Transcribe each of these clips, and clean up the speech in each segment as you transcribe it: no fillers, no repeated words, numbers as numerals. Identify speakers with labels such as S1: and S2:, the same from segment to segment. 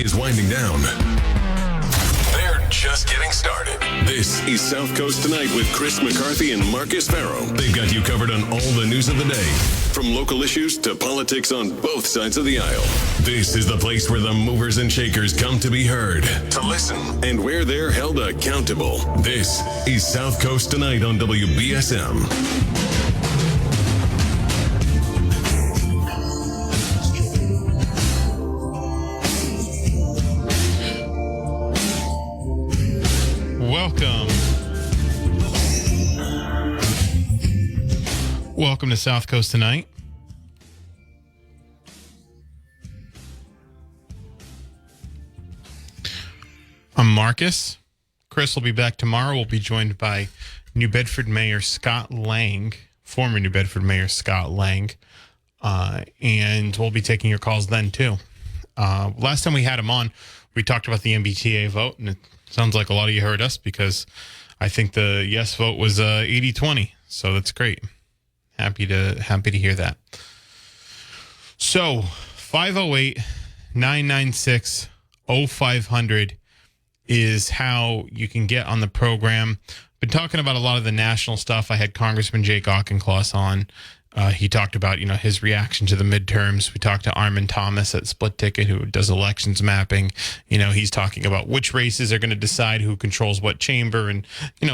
S1: is winding down. They're just getting started. This is South Coast Tonight with Chris McCarthy and Marcus Farrow. They've got you covered on all the news of the day, from local issues to politics on both sides of the aisle. This is the place where the movers and shakers come to be heard, to listen, and where they're held accountable. This is South Coast Tonight on WBSM.
S2: Welcome to South Coast Tonight. I'm Marcus. Chris will be back tomorrow. We'll be joined by New Bedford Mayor Scott Lang, former New Bedford Mayor Scott Lang, and we'll be taking your calls then too. Last time we had him on, we talked about the MBTA vote, and it sounds like a lot of you heard us because I think the yes vote was 80-20, so that's great. Happy to hear that. So 508-996-0500 is how you can get on the program. Been talking about a lot of the national stuff. I had Congressman Jake Auchincloss on. He talked about, his reaction to the midterms. We talked to Armin Thomas at Split Ticket, who does elections mapping. He's talking about which races are going to decide who controls what chamber, and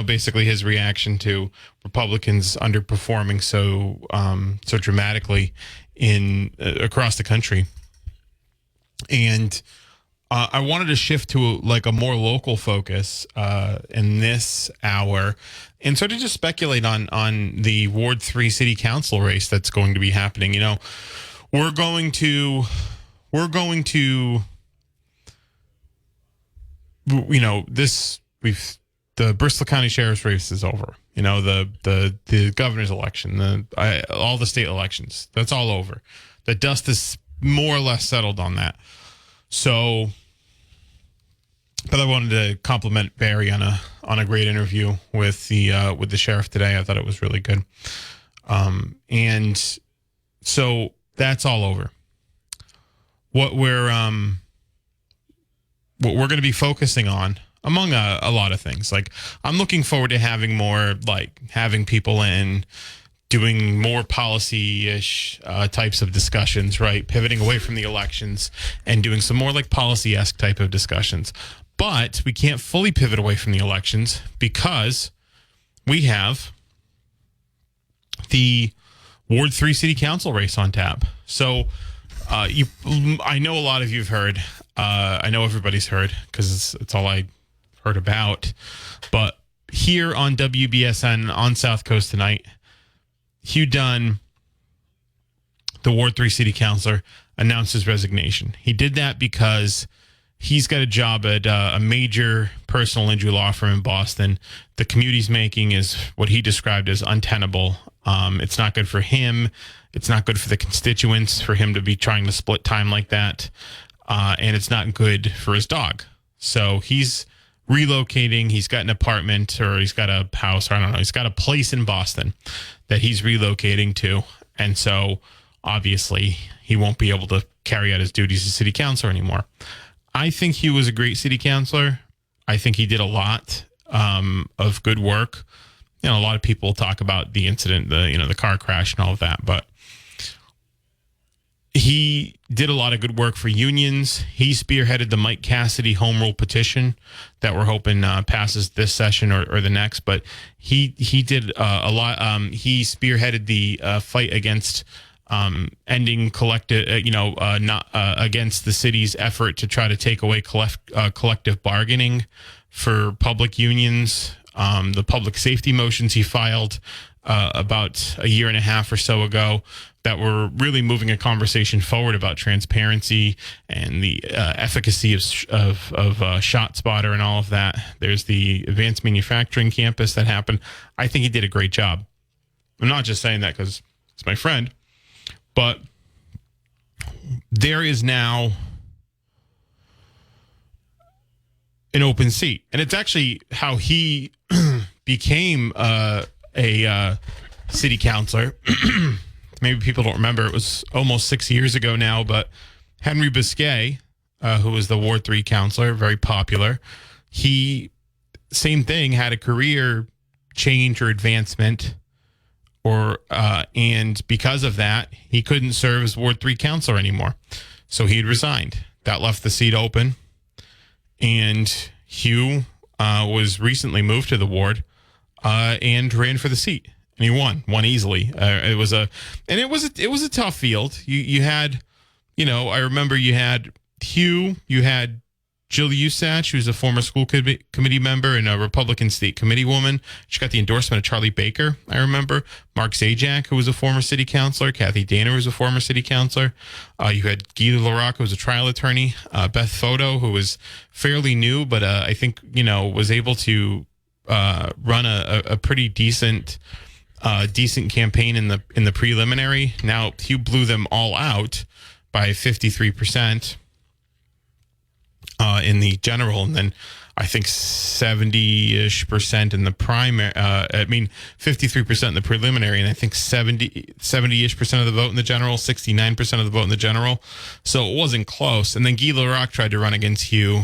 S2: basically his reaction to Republicans underperforming so dramatically across the country. And I wanted to shift to a more local focus in this hour, and sort of just speculate on the Ward 3 City Council race that's going to be happening. We're going to the Bristol County Sheriff's race is over. The governor's election, all the state elections, that's all over. The dust is more or less settled on that. So, but I wanted to compliment Barry on a great interview with the sheriff today. I thought it was really good. And so that's all over. What we're going to be focusing on, among a lot of things, I'm looking forward to having people in, doing more policy-ish types of discussions, right? Pivoting away from the elections and doing some more policy-esque type of discussions. But we can't fully pivot away from the elections because we have the Ward 3 City Council race on tap. So I know a lot of you have heard. I know everybody's heard because it's all I heard about. But here on WBSN on South Coast Tonight, Hugh Dunn, the Ward 3 City Councilor, announced his resignation. He did that because he's got a job at a major personal injury law firm in Boston. The commute he's making is what he described as untenable. It's not good for him. It's not good for the constituents for him to be trying to split time like that. And it's not good for his dog. So he's relocating. He's got an apartment, or he's got a house, or I don't know. He's got a place in Boston that he's relocating to. And so obviously he won't be able to carry out his duties as city councilor anymore. I think he was a great city councilor. I think he did a lot of good work. A lot of people talk about the incident, the car crash and all of that, but he did a lot of good work for unions. He spearheaded the Mike Cassidy home rule petition that we're hoping passes this session or the next. But he did a lot. He spearheaded the fight against ending collective, not against the city's effort to try to take away collective bargaining for public unions. The public safety motions he filed about a year and a half or so ago that were really moving a conversation forward about transparency and the efficacy of ShotSpotter and all of that. There's the advanced manufacturing campus that happened. I think he did a great job. I'm not just saying that because it's my friend, but there is now an open seat. And it's actually how he became a city councilor. Maybe people don't remember. It was almost 6 years ago now, but Henry Biscay who was the Ward 3 councilor, very popular. He, same thing, had a career change or advancement, and because of that, he couldn't serve as Ward 3 councilor anymore. So he had resigned. That left the seat open. And Hugh was recently moved to the ward and ran for the seat. And he won easily. It was a tough field. You had, I remember you had Hugh, you had Jill Usach, who's a former school committee member and a Republican state committee woman. She got the endorsement of Charlie Baker, I remember. Mark Zajac, who was a former city councilor. Kathy Danner, who was a former city councilor. You had Guy LaRocque, who was a trial attorney. Beth Photo, who was fairly new, but I think, was able to run a pretty decent campaign in the preliminary. Now, Hugh blew them all out by 53%. In the general, and then I think 70-ish% in the primary. 53% in the preliminary, and I think 70-ish% of the vote in the general, 69% of the vote in the general. So it wasn't close. And then Guy LaRocque tried to run against Hugh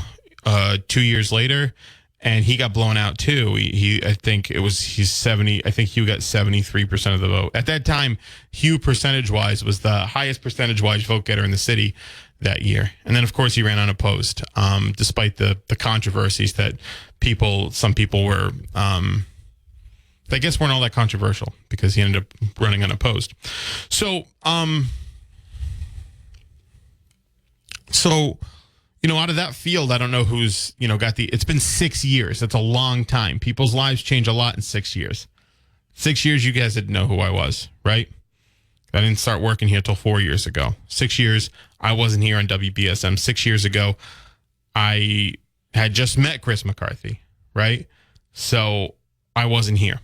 S2: 2 years later, and he got blown out too. Hugh got 73% of the vote. At that time, Hugh percentage-wise was the highest percentage-wise vote getter in the city that year. And then, of course, he ran unopposed, despite the controversies that some people were, I guess, weren't all that controversial because he ended up running unopposed. So, out of that field, I don't know who's, it's been 6 years. That's a long time. People's lives change a lot in 6 years. 6 years, you guys didn't know who I was, right? I didn't start working here till 4 years ago. 6 years, I wasn't here on WBSM. 6 years ago, I had just met Chris McCarthy, right? So I wasn't here.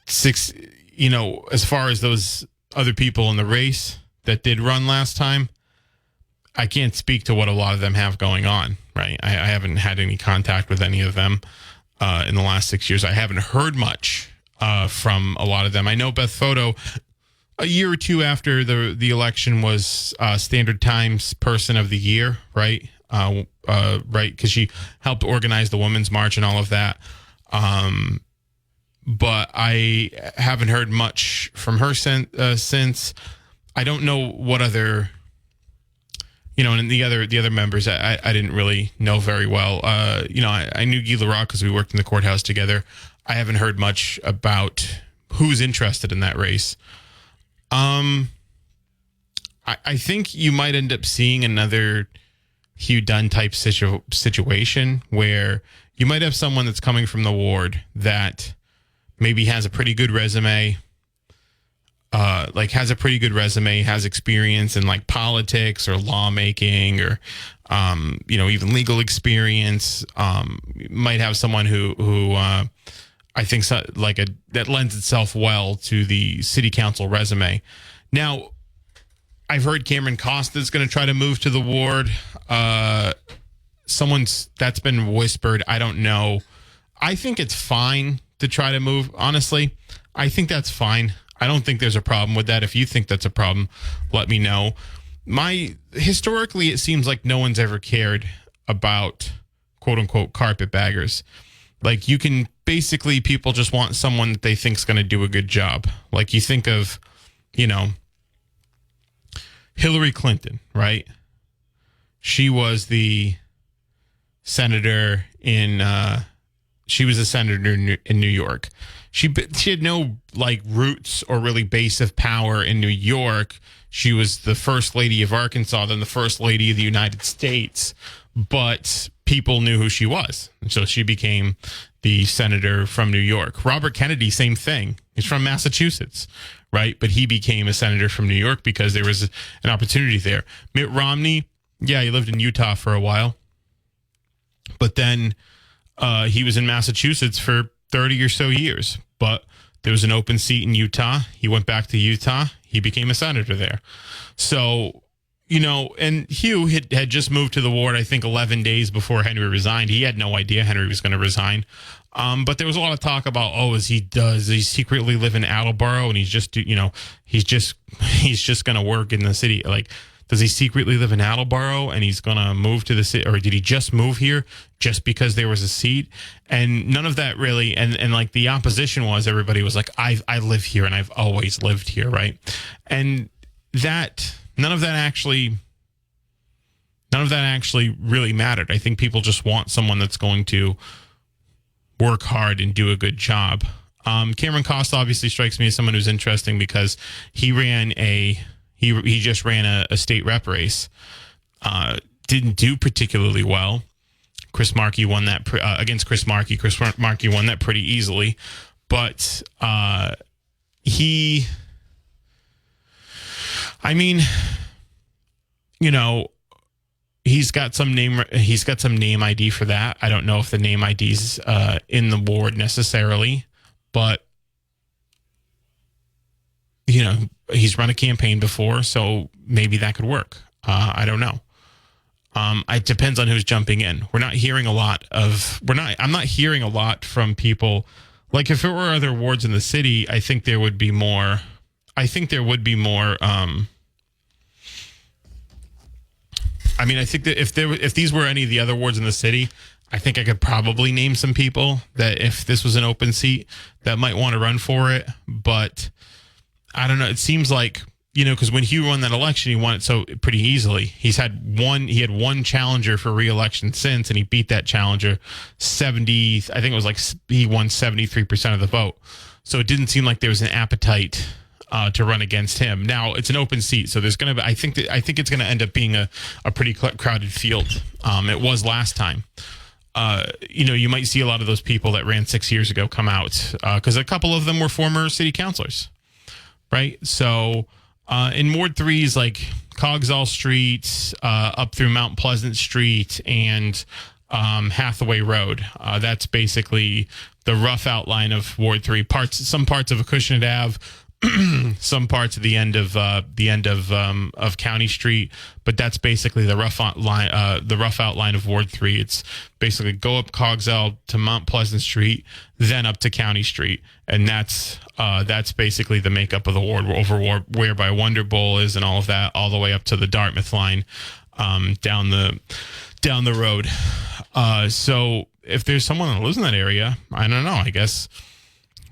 S2: As far as those other people in the race that did run last time, I can't speak to what a lot of them have going on, right? I haven't had any contact with any of them in the last 6 years. I haven't heard much from a lot of them. I know Beth Photo, a year or two after the election, was Standard Times Person of the Year, right? Right, because she helped organize the Women's March and all of that. But I haven't heard much from her since. I don't know what other, and the other members I didn't really know very well. I knew Guy LaRocque because we worked in the courthouse together. I haven't heard much about who's interested in that race. I think you might end up seeing another Hugh Dunn type situation where you might have someone that's coming from the ward that maybe has a pretty good resume, has experience in like politics or lawmaking or, even legal experience. Might have someone who I think that lends itself well to the city council resume. Now, I've heard Cameron Costa's going to try to move to the ward. That's been whispered. I don't know. I think it's fine to try to move. Honestly, I think that's fine. I don't think there's a problem with that. If you think that's a problem, let me know. Historically, it seems like no one's ever cared about quote unquote carpetbaggers. Like people just want someone that they think's going to do a good job. Like you think of, Hillary Clinton, right? She was the senator she was a senator in New York. She had no roots or really base of power in New York. She was the first lady of Arkansas, then the first lady of the United States, but people knew who she was. And so she became the senator from New York. Robert Kennedy, same thing. He's from Massachusetts, right? But he became a senator from New York because there was an opportunity there. Mitt Romney, he lived in Utah for a while. But then he was in Massachusetts for 30 or so years. But there was an open seat in Utah. He went back to Utah. He became a senator there. So, and Hugh had just moved to the ward, I think, 11 days before Henry resigned. He had no idea Henry was going to resign. But there was a lot of talk about, does he secretly live in Attleboro and he's just going to work in the city? Does he secretly live in Attleboro and he's going to move to the city, or did he just move here just because there was a seat? And none of that really, and like the opposition was, everybody was like, I live here and I've always lived here, right? And that none of that actually really mattered. I think people just want someone that's going to work hard and do a good job. Cameron Costa obviously strikes me as someone who's interesting because he just ran a state rep race. Didn't do particularly well. Chris Markey won that against Chris Markey. Chris Markey won that pretty easily, but he's got some name ID for that. I don't know if the name ID's in the ward necessarily, but he's run a campaign before, so maybe that could work. I don't know. It depends on who's jumping in. I'm not hearing a lot from people. Like if it were other wards in the city, I think there would be more. I think that if these were any of the other wards in the city, I think I could probably name some people that if this was an open seat that might want to run for it. But I don't know. It seems like, because when Hugh won that election, he won it so pretty easily. He had one challenger for re-election since, and he beat that challenger 70. I think it was like he won 73% of the vote. So it didn't seem like there was an appetite to run against him. Now it's an open seat, so there's going to be. I think it's going to end up being a pretty crowded field. It was last time. You might see a lot of those people that ran 6 years ago come out because a couple of them were former city councilors, right? So in Ward 3's like Coggeshall Street up through Mount Pleasant Street and Hathaway Road. That's basically the rough outline of Ward 3. Some parts of Acushnet Ave. Some parts of the end of County Street, but that's basically the rough outline of Ward 3. It's basically go up Coggeshall to Mount Pleasant Street, then up to County Street, and that's basically the makeup of the ward whereby Wonder Bowl is and all of that, all the way up to the Dartmouth line, down the road. So if there's someone that lives in that area, I don't know. I guess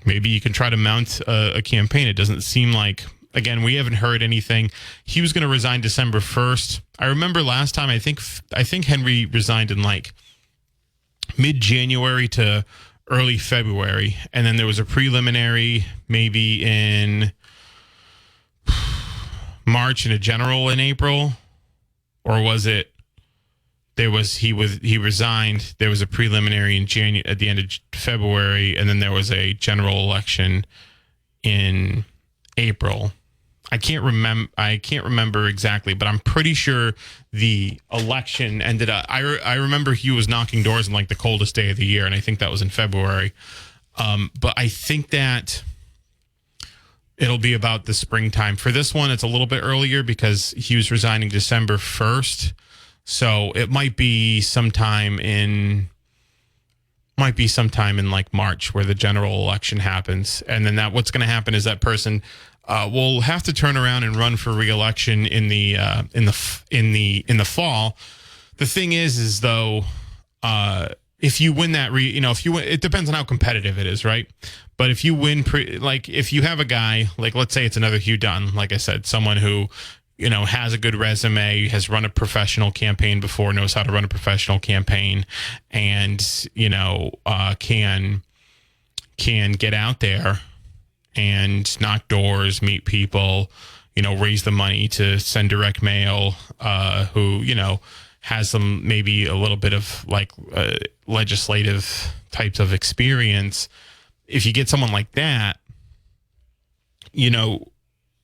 S2: maybe you can try to mount a campaign. It doesn't seem like, again, we haven't heard anything. He was going to resign December 1st. I remember last time, I think Henry resigned in like mid-January to early February. And then there was a preliminary maybe in March and a general in April. Or was it? He resigned. There was a preliminary in January at the end of February, and then there was a general election in April. I can't remember exactly, but I'm pretty sure the election ended up. I remember Hugh was knocking doors on like the coldest day of the year, and I think that was in February. But I think that it'll be about the springtime. For this one, it's a little bit earlier because he was resigning December 1st. So it might be sometime in like March where the general election happens. And then what's going to happen is that person will have to turn around and run for re-election in the fall. The thing is though, if you win that, it depends on how competitive it is, right? But if you win, if you have a guy, like let's say it's another Hugh Dunn, like I said, someone who has a good resume, has run a professional campaign before, knows how to run a professional campaign, and can get out there and knock doors, meet people, raise the money to send direct mail, who has some maybe a little bit of like legislative types of experience. If you get someone like that,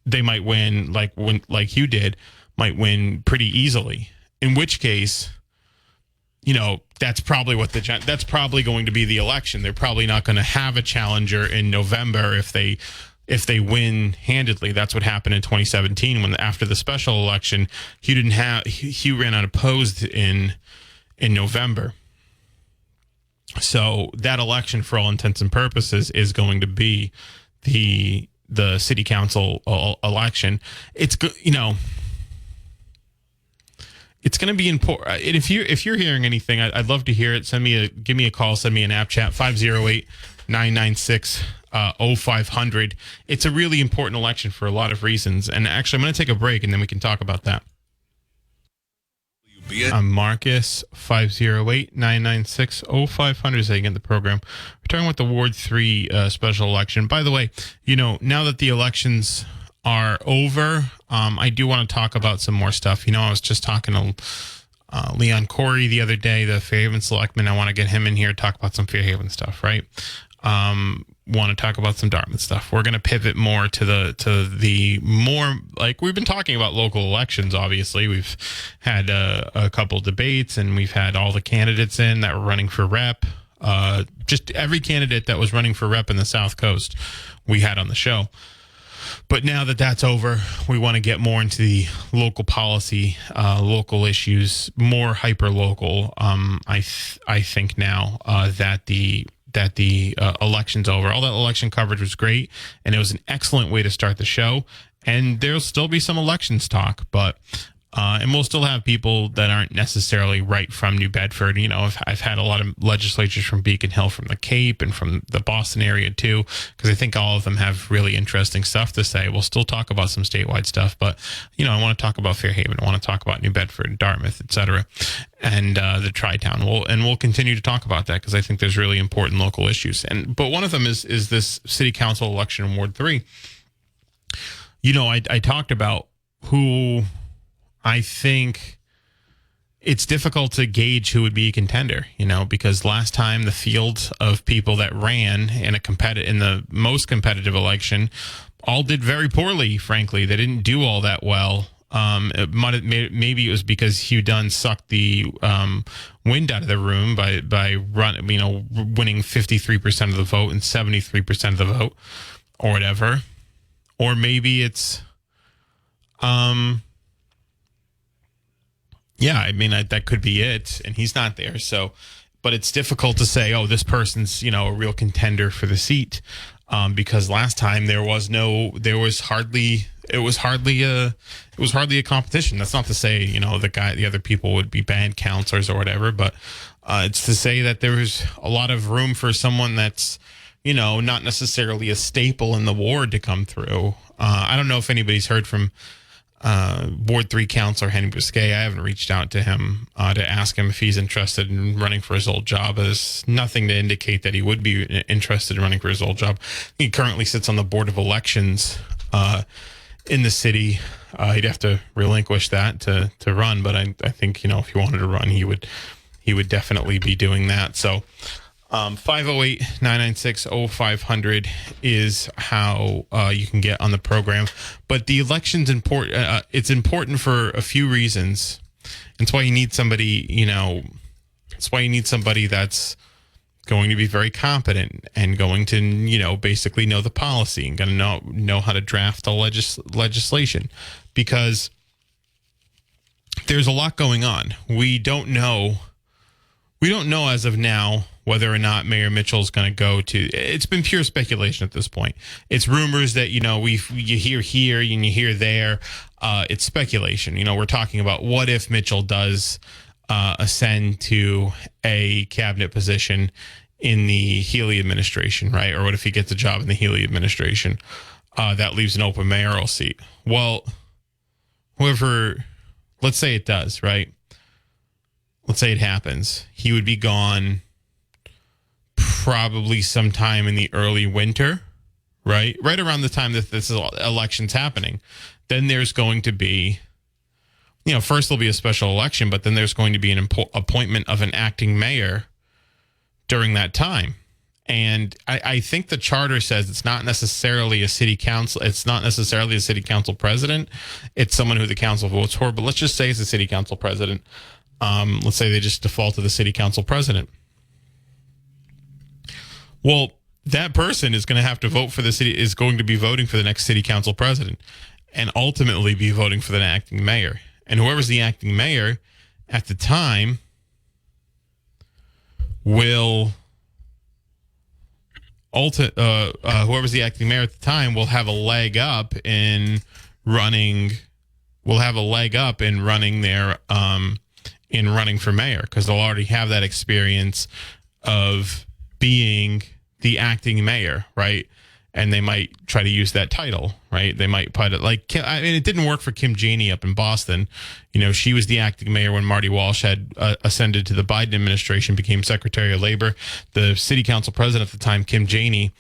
S2: they might win like you did, might win pretty easily. In which case, that's probably that's probably going to be the election. They're probably not going to have a challenger in November if they win handedly. That's what happened in 2017 when after the special election, Hugh ran unopposed in November. So that election, for all intents and purposes, is going to be the city council election. It's good, it's going to be important. If you're hearing anything, I'd love to hear it. Give me a call. Send me an app chat 508-996-0500. It's a really important election for a lot of reasons. And actually, I'm going to take a break and then we can talk about that. I'm Marcus 508-996-0500 is how you get the program. We're talking about the Ward 3 special election. By the way, now that the elections are over, I do want to talk about some more stuff. I was just talking to Leon Corey the other day, the Fairhaven selectman. I want to get him in here to talk about some Fairhaven stuff, right? Want to talk about some Dartmouth stuff. We're going to pivot more to the more, like, we've been talking about local elections. Obviously, we've had a couple debates, and we've had all the candidates in that were running for rep. Just every candidate that was running for rep in the South Coast, we had on the show. But now that that's over, we want to get more into the local policy, local issues, more hyper local. I think now that the election's over. All that election coverage was great, and it was an excellent way to start the show. And there'll still be some elections talk, but and we'll still have people that aren't necessarily right from New Bedford. I've had a lot of legislatures from Beacon Hill, from the Cape, and from the Boston area too, because I think all of them have really interesting stuff to say. We'll still talk about some statewide stuff, but I want to talk about Fairhaven. I want to talk about New Bedford, Dartmouth, etc., and the Tri-Town. We'll continue to talk about that because I think there's really important local issues. But one of them is this city council election in Ward 3. I talked about who I think it's difficult to gauge who would be a contender, because last time the field of people that ran in the most competitive election all did very poorly. Frankly, they didn't do all that well. Maybe it was because Hugh Dunn sucked the wind out of the room by winning 53% of the vote and 73% of the vote, or whatever. Or maybe it's that could be it, and he's not there. So, but it's difficult to say, oh, this person's, a real contender for the seat, because last time it was hardly a competition. That's not to say, the other people would be bad counselors or whatever, but it's to say that there was a lot of room for someone that's, not necessarily a staple in the ward to come through. I don't know if anybody's heard from Ward 3 Councilor Henry Brisquet. I haven't reached out to him to ask him if he's interested in running for his old job. There's nothing to indicate that he would be interested in running for his old job. He currently sits on the Board of Elections in the city. He'd have to relinquish that to run, but I think, if he wanted to run, he would definitely be doing that. So 508-996-0500 is how you can get on the program. But the election's important. It's important for a few reasons. It's why you need somebody, it's why you need somebody that's going to be very competent and going to, basically know the policy and going to know how to draft the legislation, because there's a lot going on. We don't know as of now whether or not Mayor Mitchell's going to go to. It's been pure speculation at this point. It's rumors that, you hear here and you hear there. It's speculation. We're talking about what if Mitchell does ascend to a cabinet position in the Healy administration, right? Or what if he gets a job in the Healy administration? That leaves an open mayoral seat. Well, let's say it does, right? Let's say it happens. He would be gone probably sometime in the early winter, right? Right around the time that this election's happening. Then there's going to be, first there'll be a special election, but then there's going to be an appointment of an acting mayor during that time. And I think the charter says it's not necessarily a city council. It's not necessarily a city council president. It's someone who the council votes for. But let's just say it's a city council president. Let's say they just default to the city council president. Well, that person is going to have to vote for is going to be voting for the next city council president, and ultimately be voting for the acting mayor. And whoever's the acting mayor at the time will whoever's the acting mayor at the time will have a leg up in running will have a leg up in running for mayor, because they'll already have that experience of being the acting mayor, right? And they might try to use that title, right? They might put it like, I mean, it didn't work for Kim Janey up in Boston. You know, she was the acting mayor when Marty Walsh had ascended to the Biden administration, became Secretary of Labor. The city council president at the time, Kim Janey,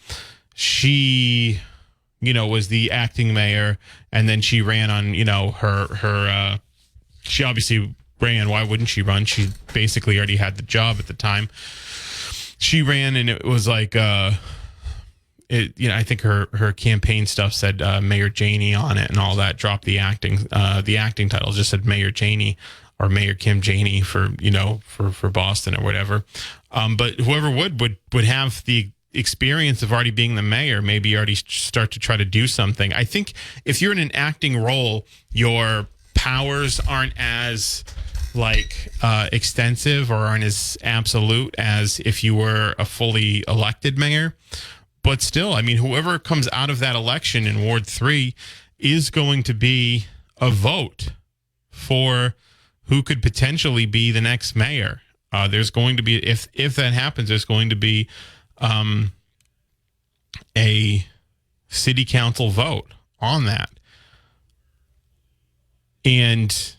S2: she, you know, was the acting mayor, and then she ran on, you know, her she obviously ran. Why wouldn't she run? She basically already had the job at the time. She ran, and it was like, I think her campaign stuff said Mayor Janey on it and all that. Dropped the acting title, just said Mayor Janey or Mayor Kim Janey for Boston or whatever. But whoever would have the experience of already being the mayor, maybe already start to try to do something. I think if you're in an acting role, your powers aren't as extensive or aren't as absolute as if you were a fully elected mayor. But still, I mean, whoever comes out of that election in Ward 3 is going to be a vote for who could potentially be the next mayor. There's going to be, if that happens, there's going to be a city council vote on that. And,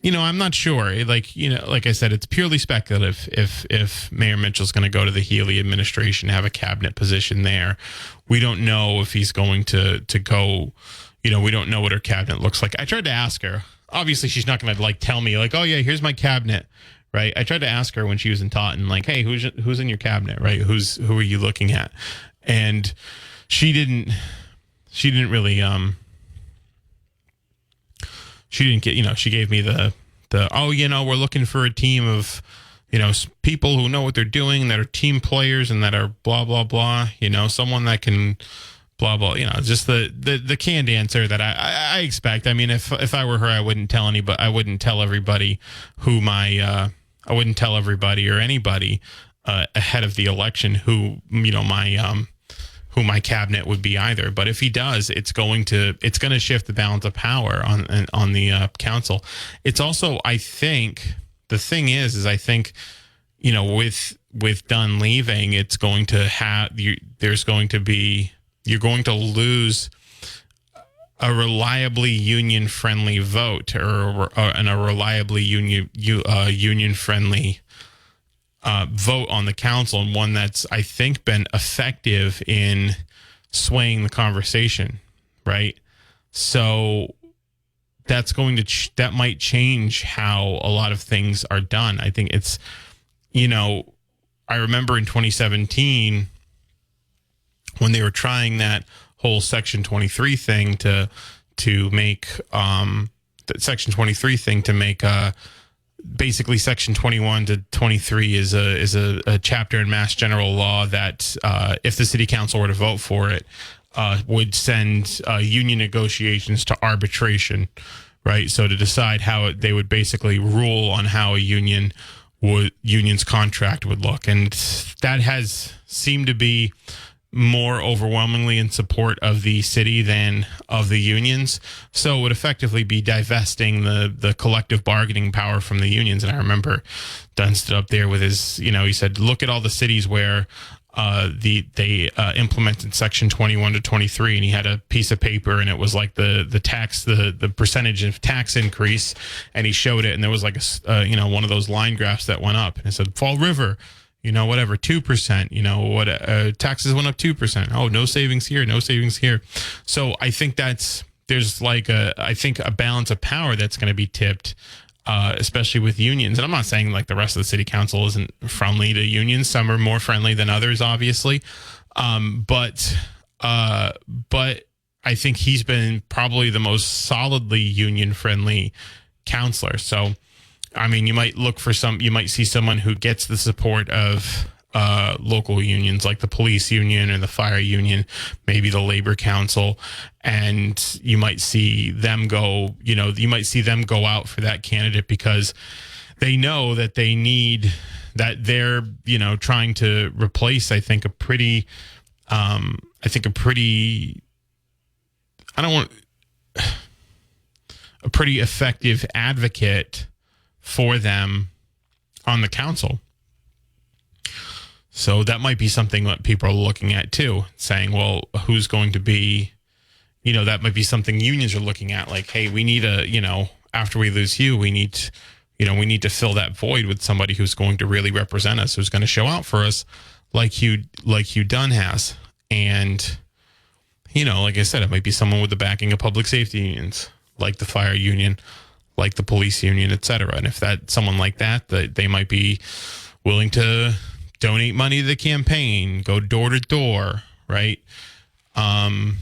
S2: you know, I'm not sure. Like I said, it's purely speculative if Mayor Mitchell's going to go to the Healy administration, have a cabinet position there. We don't know if he's going to go, you know, we don't know what her cabinet looks like. I tried to ask her. Obviously, she's not going to tell me oh, yeah, here's my cabinet, right? I tried to ask her when she was in Taunton, hey, who's in your cabinet, right? Who are you looking at? And she didn't really, she didn't get, she gave me the, we're looking for a team of, people who know what they're doing, that are team players and that are blah, blah, blah, someone that can blah, blah, just the canned answer that I expect. I mean, if I were her, I wouldn't tell anybody, I wouldn't tell everybody I wouldn't tell everybody or anybody ahead of the election who my cabinet would be either. But if he does, it's going to shift the balance of power on the council. It's also, I think, the thing is I think, with Dunn leaving, it's going to have you're going to lose a reliably union friendly vote and a reliably union friendly vote on the council, and one that's, I think, been effective in swaying the conversation, right? So that's that might change how a lot of things are done. I think it's, I remember in 2017 when they were trying that whole Section 23 thing to make Section 23 thing to make basically Section 21 to 23 is a chapter in Mass General Law that if the city council were to vote for it, would send union negotiations to arbitration, right? So to decide how they would basically rule on how a union's contract would look. And that has seemed to be more overwhelmingly in support of the city than of the unions. So it would effectively be divesting the collective bargaining power from the unions. And I remember Dunn stood up there with his, he said, look at all the cities where they implemented Section 21 to 23, and he had a piece of paper, and it was like the percentage of tax increase, and he showed it, and there was like one of those line graphs that went up, and it said Fall River, whatever, 2%, taxes went up 2%. Oh, no savings here, no savings here. So I think there's a balance of power that's going to be tipped, especially with unions. And I'm not saying the rest of the city council isn't friendly to unions. Some are more friendly than others, obviously. But I think he's been probably the most solidly union friendly counselor. So, I mean, you might see someone who gets the support of local unions like the police union or the fire union, maybe the labor council, and you might see them go out for that candidate because they know that they need that. They're trying to replace, I don't want a pretty effective advocate for them on the council. So that might be something that people are looking at too, saying, well, who's going to be, that might be something unions are looking at. Like, hey, we need after we lose Hugh, we need to fill that void with somebody who's going to really represent us, who's going to show out for us like Hugh Dunn has. And, like I said, it might be someone with the backing of public safety unions, like the fire union, like the police union, et cetera. And if that's someone like that they might be willing to donate money to the campaign, go door to door, right? I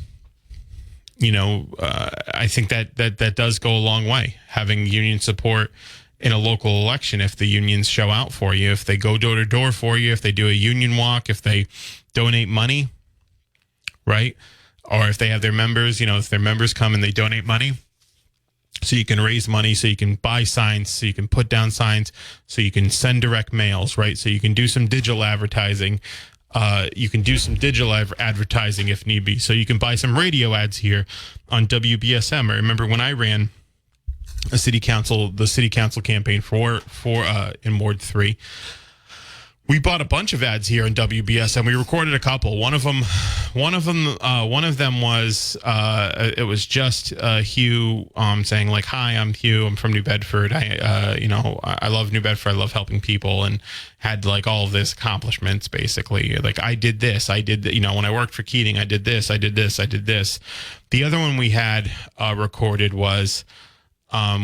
S2: think that does go a long way, having union support in a local election. If the unions show out for you, if they go door to door for you, if they do a union walk, if they donate money, right? Or if they have their members, if their members come and they donate money, so you can raise money, so you can buy signs, so you can put down signs, so you can send direct mails, right? So you can do some digital advertising. Advertising if need be. So you can buy some radio ads here on WBSM. I remember when I ran the city council campaign for in Ward 3. We bought a bunch of ads here on WBSM. We recorded a couple. One of them was it was just Hugh saying like, "Hi, I'm Hugh. I'm from New Bedford. I love New Bedford. I love helping people," and had like all of this accomplishments basically. Like, I did this. I did when I worked for Keating, I did this. I did this. I did this. The other one we had recorded was.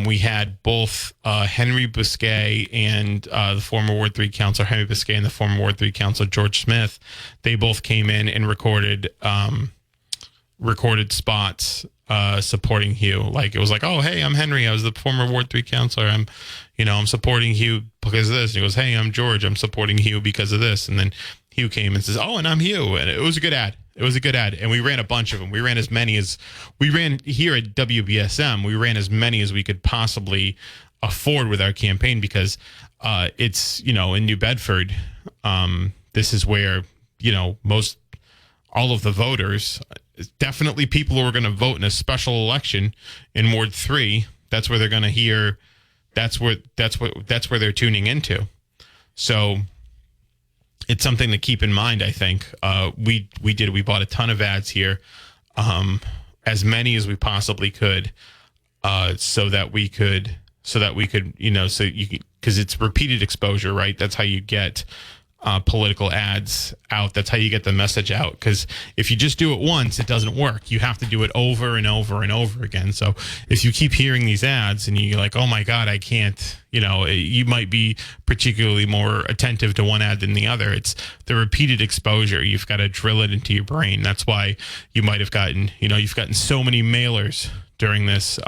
S2: We had both Henry Bousquet and the former Ward 3 councilor Henry Bousquet and the former Ward 3 councilor George Smith. They both came in and recorded spots supporting Hugh. Like, it was like, "Oh, hey, I'm Henry. I was the former Ward 3 councilor. I'm supporting Hugh because of this." And he goes, "Hey, I'm George. I'm supporting Hugh because of this." And then Hugh came and says, "Oh, and I'm Hugh." And it was a good ad. It was a good ad, and we ran a bunch of them. We ran here at WBSM. We ran as many as we could possibly afford with our campaign because it's, in New Bedford, this is where, all of the voters, definitely people who are going to vote in a special election in Ward 3, that's where they're going to hear, that's where they're tuning into. So it's something to keep in mind. I think we bought a ton of ads here, as many as we possibly could, so that we could, because it's repeated exposure, right? That's how you get political ads out. That's how you get the message out. Because if you just do it once, it doesn't work. You have to do it over and over and over again. So if you keep hearing these ads and you're like, "Oh my God, I can't," you might be particularly more attentive to one ad than the other. It's the repeated exposure. You've got to drill it into your brain. That's why you might have gotten, you've gotten so many mailers during this,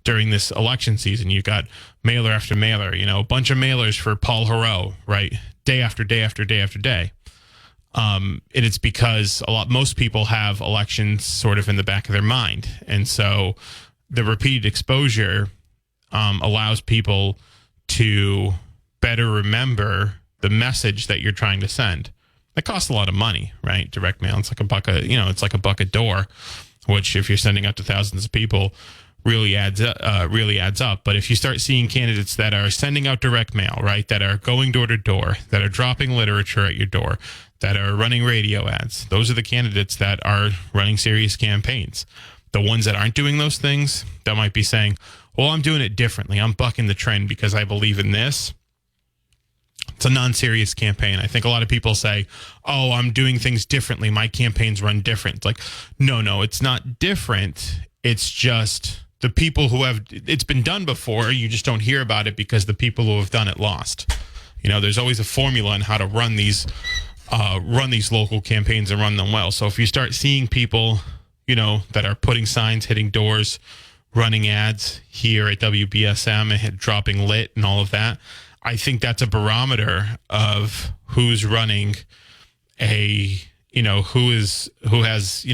S2: during this election season. You got mailer after mailer, a bunch of mailers for Paul Heroux, right? Day after day after day after day. And it's because most people have elections sort of in the back of their mind. And so the repeated exposure allows people to better remember the message that you're trying to send. It costs a lot of money, right? Direct mail, it's like a buck a door, which if you're sending out to thousands of people, really adds up. But if you start seeing candidates that are sending out direct mail, right, that are going door to door, that are dropping literature at your door, that are running radio ads, those are the candidates that are running serious campaigns. The ones that aren't doing those things, that might be saying, "Well, I'm doing it differently. I'm bucking the trend because I believe in this." It's a non-serious campaign. I think a lot of people say, "Oh, I'm doing things differently. My campaigns run different." It's like, no, it's not different. It's just the people who it's been done before, you just don't hear about it because the people who have done it lost. There's always a formula on how to run these local campaigns and run them well. So if you start seeing people, that are putting signs, hitting doors, running ads here at WBSM and dropping lit and all of that, I think that's a barometer of who's running who has,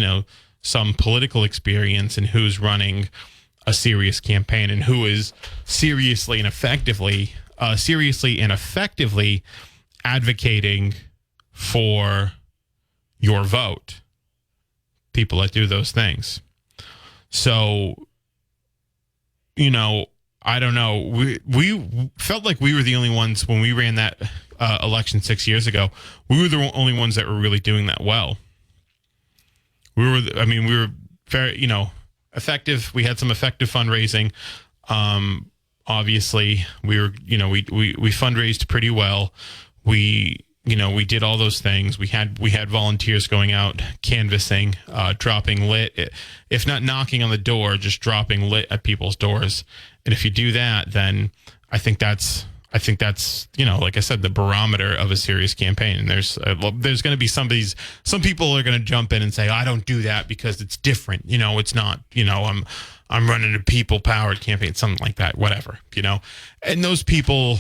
S2: some political experience and who's running a serious campaign and who is seriously and effectively advocating for your vote. People that do those things. So, I don't know. We felt like we were the only ones when we ran that election 6 years ago. We were the only ones that were really doing that well. We were very, effective. We had some effective fundraising. Obviously, we were, we fundraised pretty well. We did all those things. We had volunteers going out, canvassing, dropping lit, if not knocking on the door, just dropping lit at people's doors. And if you do that, then I think that's, like I said, the barometer of a serious campaign. And there's going to be some people are going to jump in and say, I don't do that because it's different. It's not, I'm running a people powered campaign, something like that, whatever, and those people,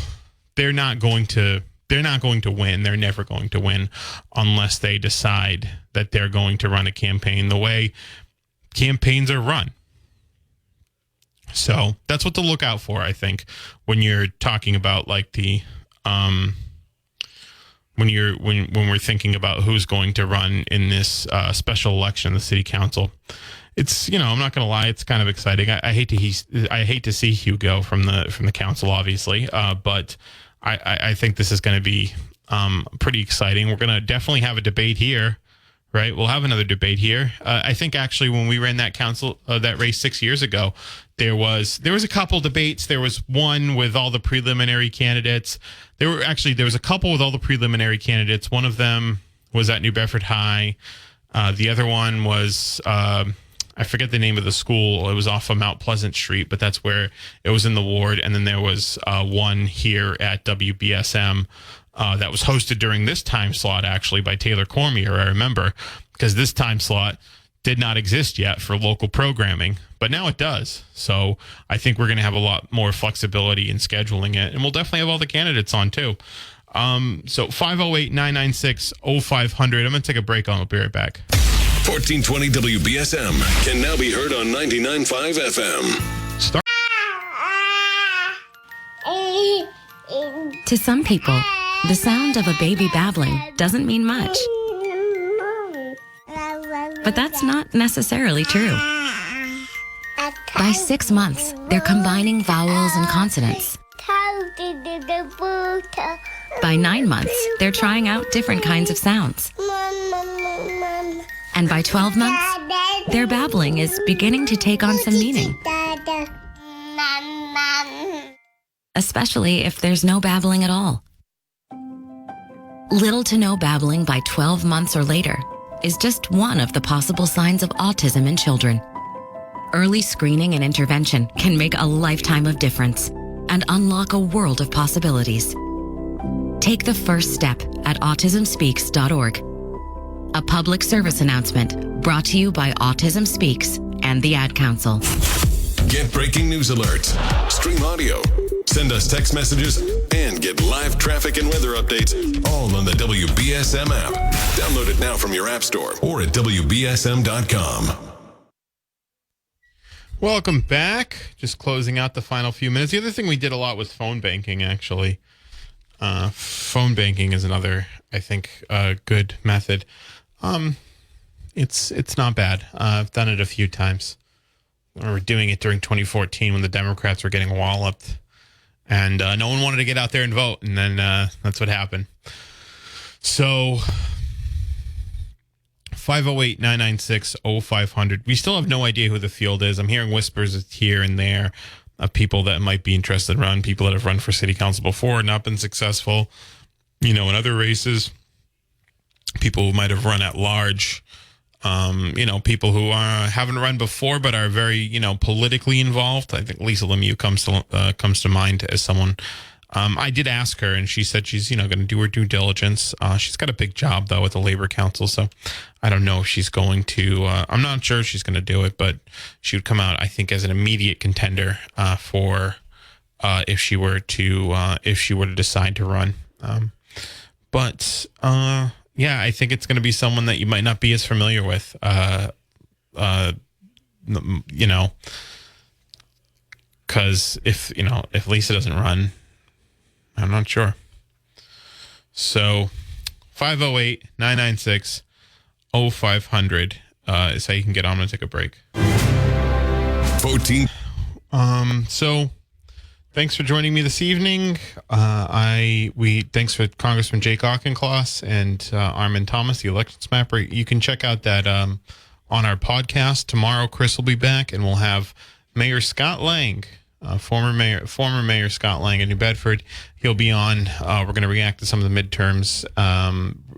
S2: they're not going to win. They're never going to win unless they decide that they're going to run a campaign the way campaigns are run. So that's what to look out for, I think, when you're talking about like the when we're thinking about who's going to run in this special election, the city council. It's, I'm not going to lie, it's kind of exciting. I hate to see Hugh go from the council, obviously, but I think this is going to be pretty exciting. We're going to definitely have a debate here, right? We'll have another debate here. I think actually when we ran that that race 6 years ago, there was a couple debates. There was one with all the preliminary candidates. There was a couple with all the preliminary candidates. One of them was at New Bedford High. The other one was I forget the name of the school. It was off of Mount Pleasant Street, but that's where it was in the ward. And then there was one here at WBSM that was hosted during this time slot, actually, by Taylor Cormier, I remember, because this time slot did not exist yet for local programming, but now it does. So I think we're going to have a lot more flexibility in scheduling it, and we'll definitely have all the candidates on, too. So 508-996-0500. I'm going to take a break. I'll be right back.
S1: 1420 WBSM can now be heard on 99.5 FM.
S3: To some people, the sound of a baby babbling doesn't mean much. But that's not necessarily true. By 6 months, they're combining vowels and consonants. By 9 months, they're trying out different kinds of sounds. And by 12 months, their babbling is beginning to take on some meaning. Especially if there's no babbling at all. Little to no babbling by 12 months or later is just one of the possible signs of autism in children. Early screening and intervention can make a lifetime of difference and unlock a world of possibilities. Take the first step at autismspeaks.org. A public service announcement brought to you by Autism Speaks and the Ad Council.
S1: Get breaking news alerts, stream audio, send us text messages, and get live traffic and weather updates all on the WBSM app. Download it now from your app store or at WBSM.com.
S2: Welcome back. Just closing out the final few minutes. The other thing we did a lot was phone banking, actually. Phone banking is another, I think, good method. It's not bad. I've done it a few times. We were doing it during 2014 when the Democrats were getting walloped. And no one wanted to get out there and vote. And then that's what happened. So 508-996-0500. We still have no idea who the field is. I'm hearing whispers here and there of people that might be interested in run, people that have run for city council before, not been successful, in other races, people who might have run at large, people who haven't run before but are very, politically involved. I think Lisa Lemieux comes to mind as someone. I did ask her, and she said she's, going to do her due diligence. She's got a big job, though, at the Labor Council, so I don't know if she's going to. I'm not sure she's going to do it, but she would come out, I think, as an immediate contender for if she were to decide to run. Yeah, I think it's going to be someone that you might not be as familiar with. Because if Lisa doesn't run, I'm not sure. So 508-996-0500 is how you can get on and take a break.
S1: Voting.
S2: So thanks for joining me this evening. Thanks for Congressman Jake Auchincloss and Armin Thomas, the elections mapper. You can check out that on our podcast tomorrow. Chris will be back, and we'll have Mayor Scott Lang, former Mayor Scott Lang in New Bedford. He'll be on. We're going to react to some of the midterms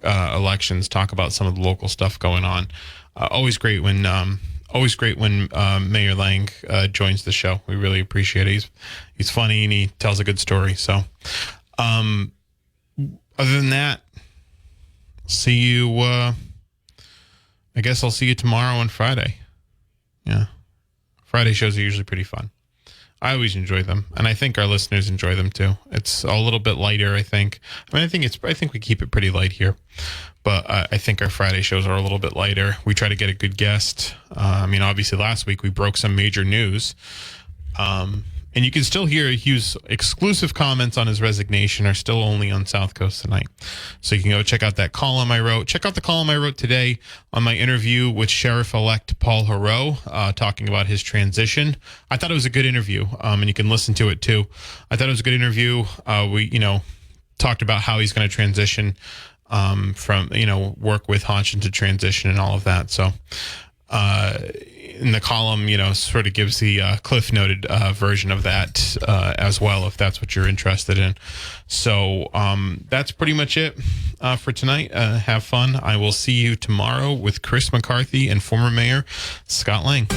S2: elections, talk about some of the local stuff going on. Always great when Mayor Lang joins the show. We really appreciate it. He's funny and he tells a good story. So, other than that, see you. I guess I'll see you tomorrow and Friday. Yeah, Friday shows are usually pretty fun. I always enjoy them, and I think our listeners enjoy them too. It's a little bit lighter, I think. I think we keep it pretty light here, but I think our Friday shows are a little bit lighter. We try to get a good guest. Obviously last week we broke some major news, and you can still hear Hugh's exclusive comments on his resignation are still only on SouthCoast Tonight. So you can go check out that column I wrote. Check out the column I wrote today on my interview with Sheriff-elect Paul Heroux, talking about his transition. I thought it was a good interview, and you can listen to it too. I thought it was a good interview. We talked about how he's going to transition from, work with Hodgson to transition and all of that. So, in the column, sort of gives the cliff noted version of that as well, if that's what you're interested in. So that's pretty much it for tonight. Have fun. I will see you tomorrow with Chris McCarthy and former Mayor Scott Lang.